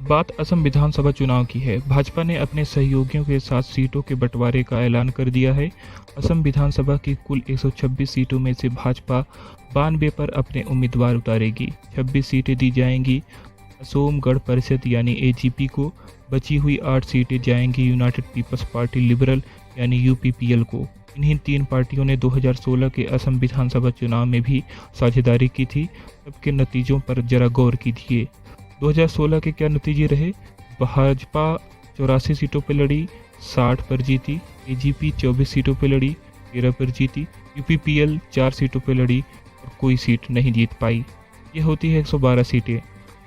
बात असम विधानसभा चुनाव की है। भाजपा ने अपने सहयोगियों के साथ सीटों के बंटवारे का ऐलान कर दिया है। असम विधानसभा की कुल 126 सीटों में से भाजपा 92 पर अपने उम्मीदवार उतारेगी। 26 सीटें दी जाएंगी असोम गण परिषद यानी एजीपी को। बची हुई 8 सीटें जाएंगी यूनाइटेड पीपल्स पार्टी लिबरल यानी यूपीपीएल को। इन्हीं तीन पार्टियों ने 2016 के असम विधानसभा चुनाव में भी साझेदारी की थी। तब के नतीजों पर जरा गौर कीजिए। 2016 के क्या नतीजे रहे? भाजपा 84 सीटों पर लड़ी, 60 पर जीती। एजीपी 24 सीटों पर लड़ी, 13 पर जीती। यूपीपीएल 4 सीटों पर लड़ी और कोई सीट नहीं जीत पाई। ये होती है 112 सीटें।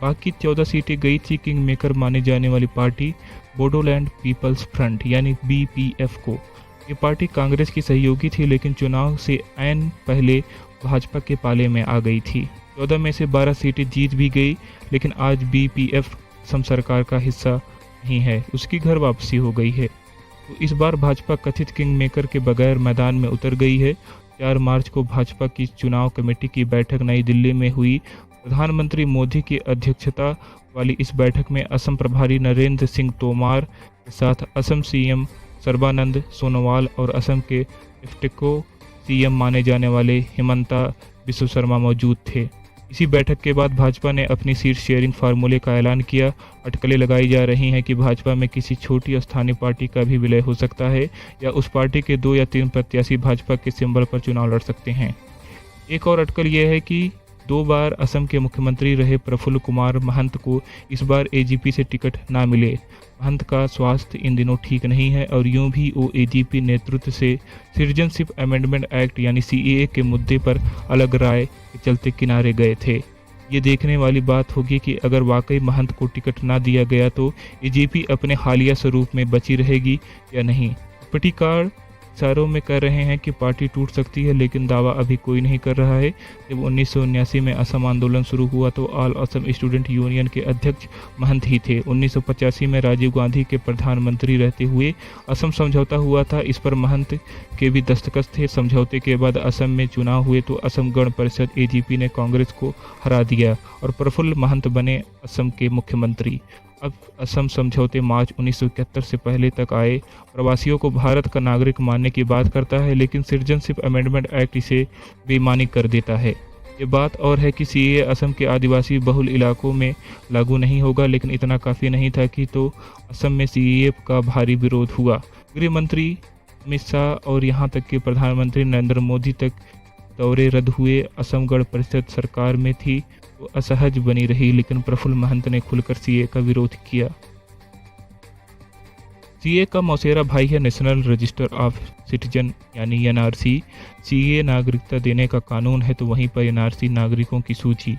बाकी 14 सीटें गई थी किंग मेकर माने जाने वाली पार्टी बोडोलैंड पीपल्स फ्रंट यानी बीपीएफ को। ये पार्टी कांग्रेस की सहयोगी थी, लेकिन चुनाव से ऐन पहले भाजपा के पाले में आ गई थी। 14 में से 12 सीटें जीत भी गई, लेकिन आज बीपीएफ असम सरकार का हिस्सा नहीं है, उसकी घर वापसी हो गई है। तो इस बार भाजपा कथित किंग मेकर के बगैर मैदान में उतर गई है। 4 मार्च को भाजपा की चुनाव कमेटी की बैठक नई दिल्ली में हुई। प्रधानमंत्री मोदी की अध्यक्षता वाली इस बैठक में असम प्रभारी नरेंद्र सिंह तोमर के साथ असम सीएम सर्बानंद सोनोवाल और असम के इफ्तिको सीएम माने जाने वाले हिमंता बिस्व शर्मा मौजूद थे। इसी बैठक के बाद भाजपा ने अपनी सीट शेयरिंग फार्मूले का ऐलान किया। अटकलें लगाई जा रही हैं कि भाजपा में किसी छोटी स्थानीय पार्टी का भी विलय हो सकता है या उस पार्टी के 2 या 3 प्रत्याशी भाजपा के सिंबल पर चुनाव लड़ सकते हैं। एक और अटकल यह है कि 2 बार असम के मुख्यमंत्री रहे प्रफुल्ल कुमार महंत को इस बार एजीपी से टिकट ना मिले। महंत का स्वास्थ्य इन दिनों ठीक नहीं है और यूं भी वो एजीपी नेतृत्व से सिटीजनशिप अमेंडमेंट एक्ट यानी सीएए के मुद्दे पर अलग राय के चलते किनारे गए थे। ये देखने वाली बात होगी कि अगर वाकई महंत को टिकट ना दिया गया तो एजीपी अपने हालिया स्वरूप में बची रहेगी या नहीं। पटिकार इशारों में कह रहे हैं कि पार्टी टूट सकती है, लेकिन दावा अभी कोई नहीं कर रहा है। जब 1979 में असम आंदोलन शुरू हुआ तो ऑल असम स्टूडेंट यूनियन के अध्यक्ष महंत ही थे। 1985 में राजीव गांधी के प्रधानमंत्री रहते हुए असम समझौता हुआ था, इस पर महंत के भी दस्तखत थे। समझौते के बाद असम में चुनाव हुए तो असम गण परिषद एजीपी ने कांग्रेस को हरा दिया और प्रफुल्ल महंत बने असम के मुख्यमंत्री। अब असम समझौते मार्च 1971 से पहले तक आए प्रवासियों को भारत का नागरिक मानने की बात करता है, लेकिन सिटीजनशिप अमेंडमेंट एक्ट इसे बेईमानी कर देता है। ये बात और है कि सीएए असम के आदिवासी बहुल इलाकों में लागू नहीं होगा, लेकिन इतना काफ़ी नहीं था कि तो असम में सीएए का भारी विरोध हुआ। गृह मंत्री अमित शाह और यहाँ तक कि प्रधानमंत्री नरेंद्र मोदी तक दौरे रद्द हुए। असम गण परिषद सरकार में थी तो असहज बनी रही, लेकिन प्रफुल्ल महंत ने खुलकर सीए का विरोध किया। सीए का मौसेरा भाई है नेशनल रजिस्टर ऑफ सिटीजन यानी एनआरसी। सीए नागरिकता देने का कानून है, तो वहीं पर एनआरसी नागरिकों की सूची।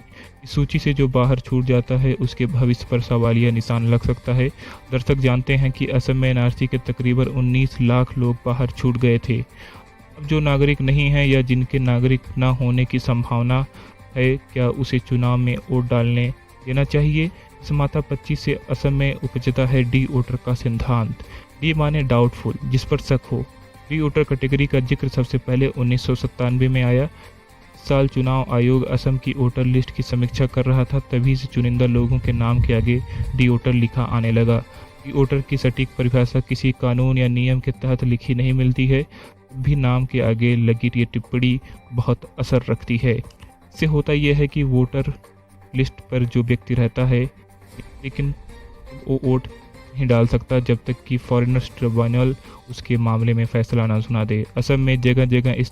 इस सूची से जो बाहर छूट जाता है उसके भविष्य पर सवालिया निशान लग सकता है। दर्शक जानते हैं कि असम में एनआरसी के तकरीबन 19 लाख लोग बाहर छूट गए थे। अब जो नागरिक नहीं है या जिनके नागरिक न होने की संभावना है, क्या उसे चुनाव में वोट डालने देना चाहिए? इस माथा 25 से असम में उपजता है डी वोटर का सिद्धांत। डी माने डाउटफुल, जिस पर शक हो। डी वोटर कैटेगरी का जिक्र सबसे पहले 1997 में आया। इस साल चुनाव आयोग असम की वोटर लिस्ट की समीक्षा कर रहा था, तभी से चुनिंदा लोगों के नाम के आगे डी वोटर लिखा आने लगा। डी वोटर की सटीक परिभाषा किसी कानून या नियम के तहत लिखी नहीं मिलती है, भी नाम के आगे लगी ये टिप्पणी बहुत असर रखती है। इससे होता यह है कि वोटर लिस्ट पर जो व्यक्ति रहता है, लेकिन वो वोट नहीं डाल सकता जब तक कि फॉरेनर्स ट्रिब्यूनल उसके मामले में फैसला ना सुना दे। असम में जगह जगह इस